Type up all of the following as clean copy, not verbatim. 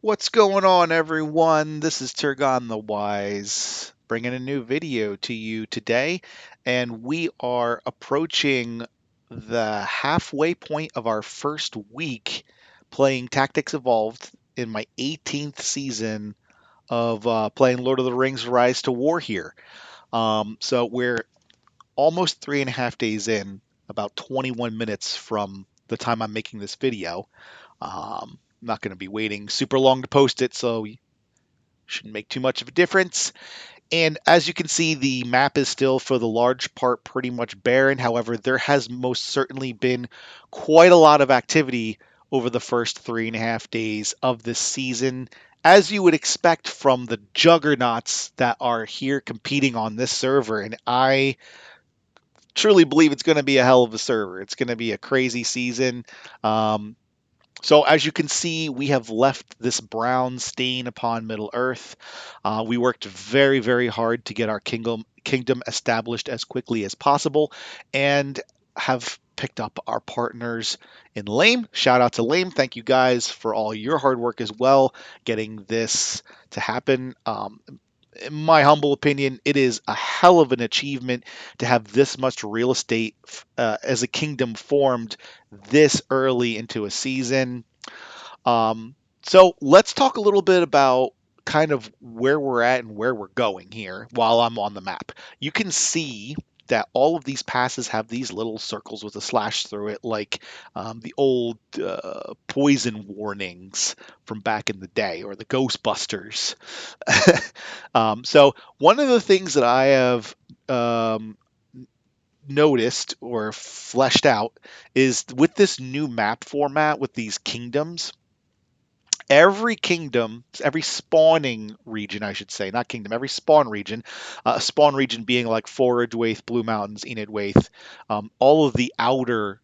What's going on, everyone? This is Turgon the Wise, bringing a new video to you today, and we are approaching the halfway point of our first week playing Tactics Evolved in my 18th season of playing Lord of the Rings Rise to War here. So we're almost 3.5 days in, about 21 minutes from the time I'm making this video. I'm not going to be waiting super long to post it, so you shouldn't make too much of a difference. And as you can see, the map is still, for the large part, pretty much barren. However, there has most certainly been quite a lot of activity over the first 3.5 days of this season, as you would expect from the juggernauts that are here competing on this server. And I truly believe it's going to be a hell of a server. It's going to be a crazy season. Um, so as you can see, we have left this brown stain upon Middle Earth. We worked very, very hard to get our kingdom established as quickly as possible, and have picked up our partners in Lame. Shout out to Lame. Thank you guys for all your hard work as well, getting this to happen. In my humble opinion, it is a hell of an achievement to have this much real estate as a kingdom formed this early into a season. So let's talk a little bit about kind of where we're at and where we're going here while I'm on the map. You can see that all of these passes have these little circles with a slash through it, like the old poison warnings from back in the day, or the Ghostbusters. So one of the things that I have um, noticed or fleshed out is with this new map format with these kingdoms. Every kingdom, every spawning region, I should say, not kingdom, every spawn region being like Forage Waith, Blue Mountains, Enid Waith, all of the outer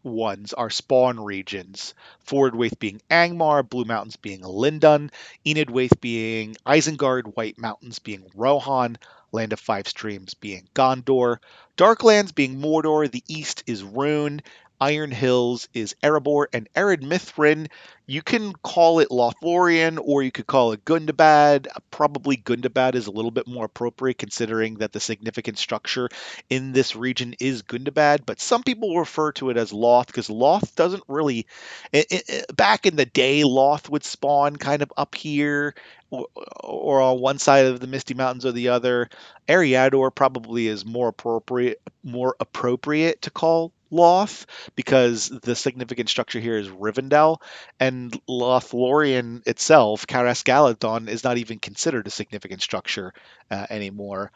ones are spawn regions. Forwardwaith being Angmar, Blue Mountains being Lindon, Enidwaith being Isengard, White Mountains being Rohan, Land of Five Streams being Gondor, Darklands being Mordor, the east is Rune, Iron Hills is Erebor, and Ered Mithrin, you can call it Lothlorien or you could call it Gundabad. Probably Gundabad is a little bit more appropriate considering that the significant structure in this region is Gundabad, but some people refer to it as Loth because Loth doesn't really. Back in the day, Loth would spawn kind of up here or on one side of the Misty Mountains or the other. Eriador probably is more appropriate to call Loth because the significant structure here is Rivendell, and Lothlorien itself, Karas Galadon, is not even considered a significant structure anymore.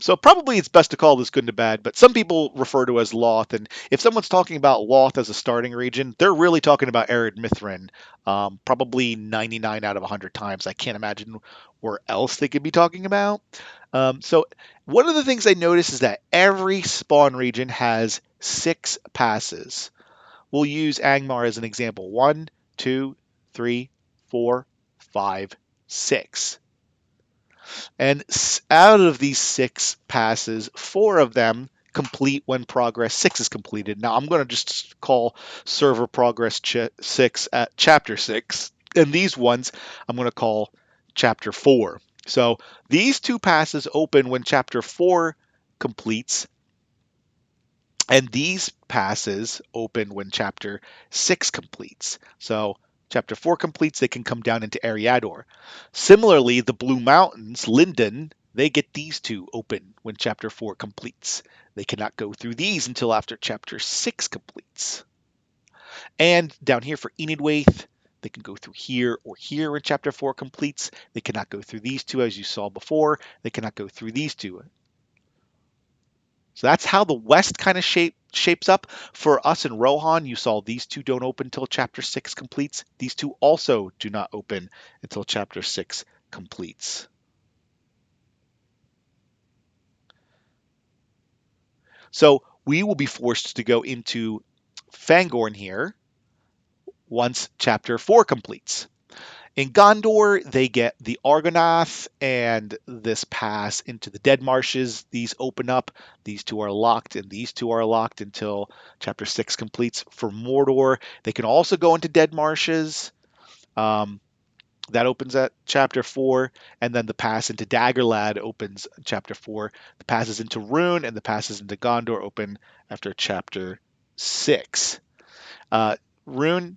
So probably it's best to call this Gundabad, but some people refer to it as Loth. And if someone's talking about Loth as a starting region, they're really talking about Ered Mithrin. Probably 99 out of 100 times. I can't imagine where else they could be talking about. So one of the things I noticed is that every spawn region has 6 passes. We'll use Angmar as an example. 1, 2, 3, 4, 5, 6. And out of these 6 passes, 4 of them complete when progress 6 is completed. Now I'm going to just call server progress 6 at chapter 6. And these ones I'm going to call chapter 4. So these 2 passes open when chapter 4 completes, and these passes open when chapter 6 completes. So chapter 4 completes, they can come down into Eriador. Similarly, the Blue Mountains, Lindon, they get these 2 open when chapter 4 completes. They cannot go through these until after chapter 6 completes. And down here for Enidwaith, they can go through here or here when chapter 4 completes. They cannot go through these 2 as you saw before. They cannot go through these 2. So that's how the West kind of shapes up. For us in Rohan, you saw these 2 don't open until Chapter 6 completes. These 2 also do not open until Chapter 6 completes. So we will be forced to go into Fangorn here once Chapter 4 completes. In Gondor, they get the Argonath and this pass into the Dead Marshes. These open up. These 2 are locked, and these 2 are locked until Chapter 6 completes. For Mordor, they can also go into Dead Marshes. Um, That opens at chapter 4, and then the pass into Daggerlad opens chapter 4. The passes into Rune and the passes into Gondor open after chapter 6. Rune,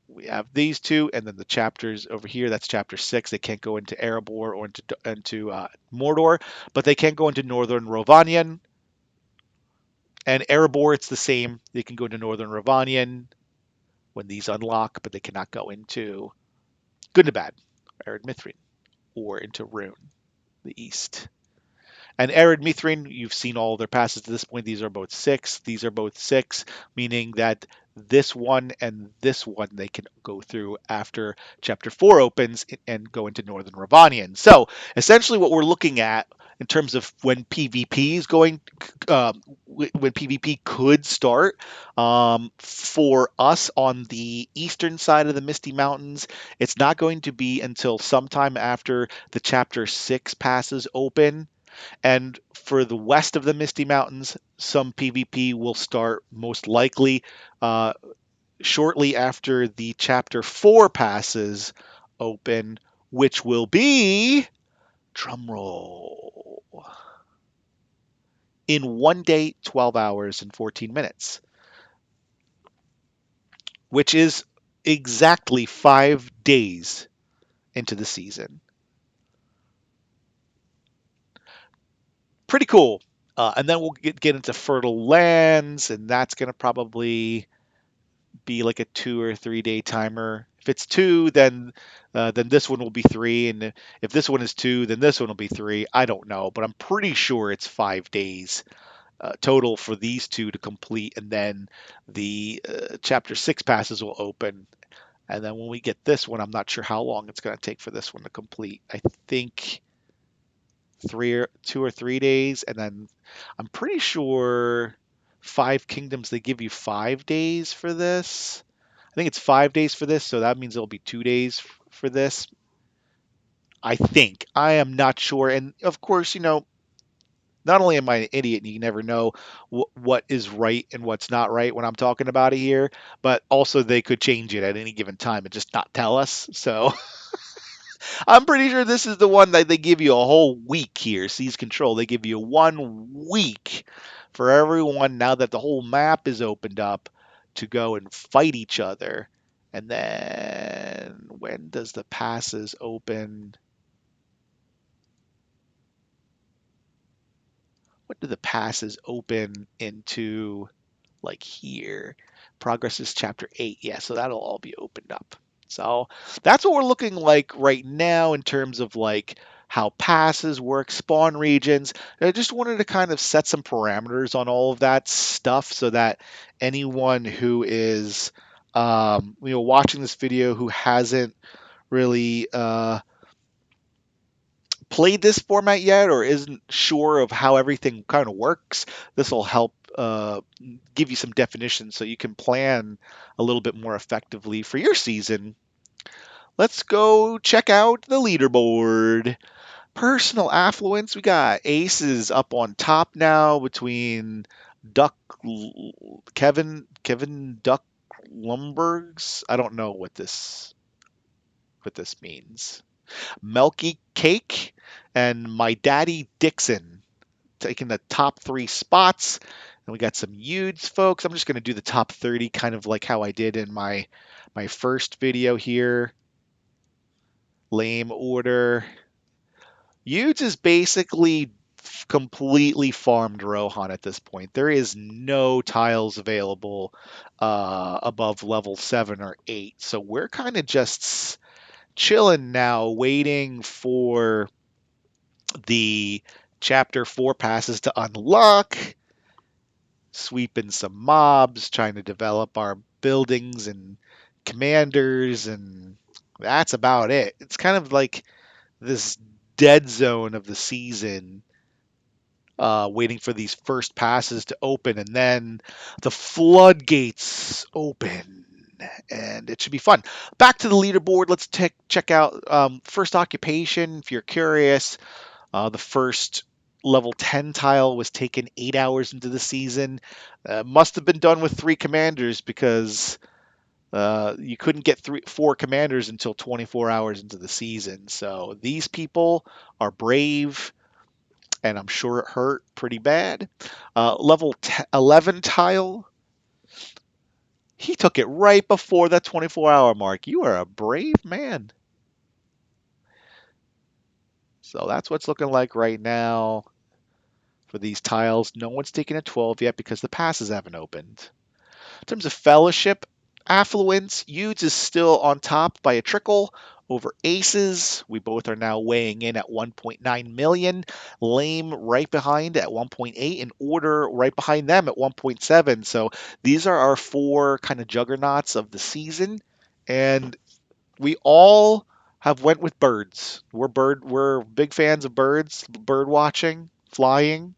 we have these two, and then the chapters over here. That's chapter 6. They can't go into Erebor or into Mordor, but they can go into Northern Rhovanion. And Erebor, it's the same. They can go into Northern Rhovanion when these unlock, but they cannot go into Good and Bad, Ered Mithrin, or into Rune, the east. And Ered Mithrin, you've seen all their passes to this point. These are both 6. These are both 6, meaning that this one and this one they can go through after chapter 4 opens and go into Northern Rhovanion. So essentially, what we're looking at in terms of when PvP is going, when PvP could start, for us on the eastern side of the Misty Mountains, it's not going to be until sometime after the chapter 6 passes open. And for the west of the Misty Mountains, some PvP will start most likely uh, shortly after the Chapter 4 passes open, which will be, drumroll, in 1 day, 12 hours, and 14 minutes, which is exactly 5 days into the season. Pretty cool. And then we'll get into Fertile Lands, and that's going to probably be like a 2 or 3 day timer. If it's 2, then this one will be 3, and if this one is 2, then this one will be 3. I don't know, but I'm pretty sure it's 5 days total for these two to complete, and then the chapter 6 passes will open. And then when we get this one, I'm not sure how long it's going to take for this one to complete. I think 2 or 3 days, and then I'm pretty sure Five Kingdoms they give you 5 days for this. I think it's 5 days for this, so that means it'll be 2 days for this. I think. I am not sure. And of course, not only am I an idiot and you never know what is right and what's not right when I'm talking about it here, but also they could change it at any given time and just not tell us. So I'm pretty sure this is the one that they give you a whole week here. Seize Control. They give you 1 week for everyone now that the whole map is opened up to go and fight each other. And then when does the passes open? What do the passes open into, like here? Progress is chapter 8. Yeah, so that'll all be opened up. So that's what we're looking like right now in terms of like how passes work, spawn regions. I just wanted to kind of set some parameters on all of that stuff so that anyone who is watching this video who hasn't really played this format yet or isn't sure of how everything kind of works, this will help give you some definition so you can plan a little bit more effectively for your season. Let's go check out the leaderboard. Personal affluence, we got aces up on top now between Duck Kevin Duck Lumbergs. I don't know what this means. Melky Cake and My Daddy Dixon taking the top 3 spots. And we got some YuDz folks. I'm just going to do the top 30 kind of like how I did in my first video here. Lame order. YuDz is basically completely farmed Rohan at this point. There is no tiles available above level 7 or 8. So we're kind of just chilling now, waiting for the chapter 4 passes to unlock, sweeping some mobs, trying to develop our buildings and commanders, and that's about it. It's kind of like this dead zone of the season, waiting for these first passes to open, and then the floodgates open. And it should be fun. Back to the leaderboard. Let's check out first occupation. If you're curious, the first level 10 tile was taken 8 hours into the season. Must have been done with 3 commanders because You couldn't get four commanders until 24 hours into the season. So these people are brave, and I'm sure it hurt pretty bad. Level 11 tile, he took it right before that 24-hour mark. You are a brave man. So that's what's looking like right now for these tiles. No one's taken a 12 yet because the passes haven't opened. In terms of fellowship, affluence, YuDz is still on top by a trickle over aces. We both are now weighing in at 1.9 million. Lame right behind at 1.8, and order right behind them at 1.7. So these are our four kind of juggernauts of the season, and we all have went with birds. We're big fans of birds, bird watching, flying.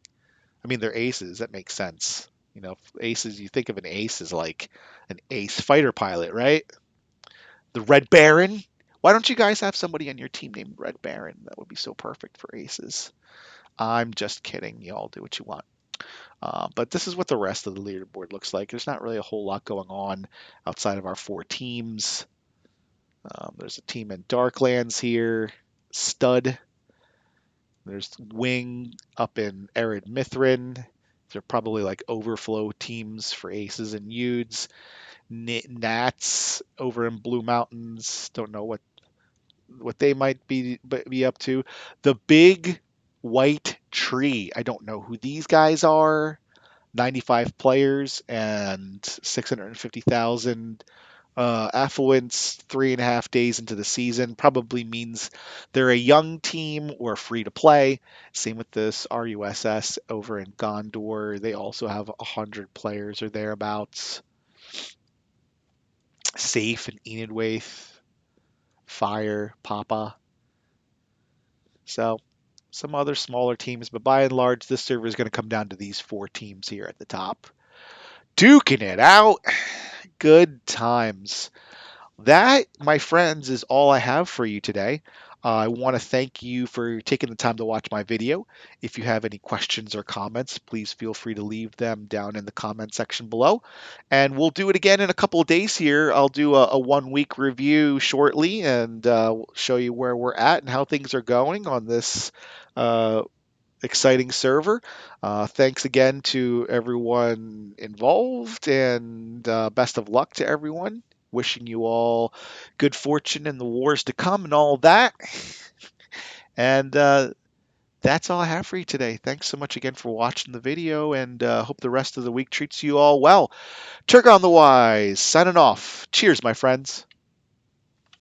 I mean, they're aces. That makes sense. You know, aces, you think of an ace as like an ace fighter pilot, right? The Red Baron. Why don't you guys have somebody on your team named Red Baron? That would be so perfect for aces. I'm just kidding. You all do what you want. But this is what the rest of the leaderboard looks like. There's not really a whole lot going on outside of our four teams. There's a team in Darklands here. Stud. There's Wing up in Arid Mithrin. They're probably like overflow teams for aces and YuDz. Nats over in Blue Mountains. Don't know what they might be up to. The Big White Tree. I don't know who these guys are. 95 players and 650,000 affluence 3.5 days into the season probably means they're a young team or free to play. Same with this RUSS over in Gondor. They also have 100 players or thereabouts. Safe and Enidwaith, Fire, Papa. So some other smaller teams, but by and large, this server is going to come down to these four teams here at the top. Duking it out. Good times. That, my friends, is all I have for you today. I want to thank you for taking the time to watch my video. If you have any questions or comments, please feel free to leave them down in the comment section below. And we'll do it again in a couple of days here. I'll do a 1 week review shortly and show you where we're at and how things are going on this uh, exciting server. Thanks again to everyone involved, and best of luck to everyone. Wishing you all good fortune in the wars to come and all that. And that's all I have for you today. Thanks so much again for watching the video, and hope the rest of the week treats you all well. Turgon the Wise, signing off. Cheers, my friends.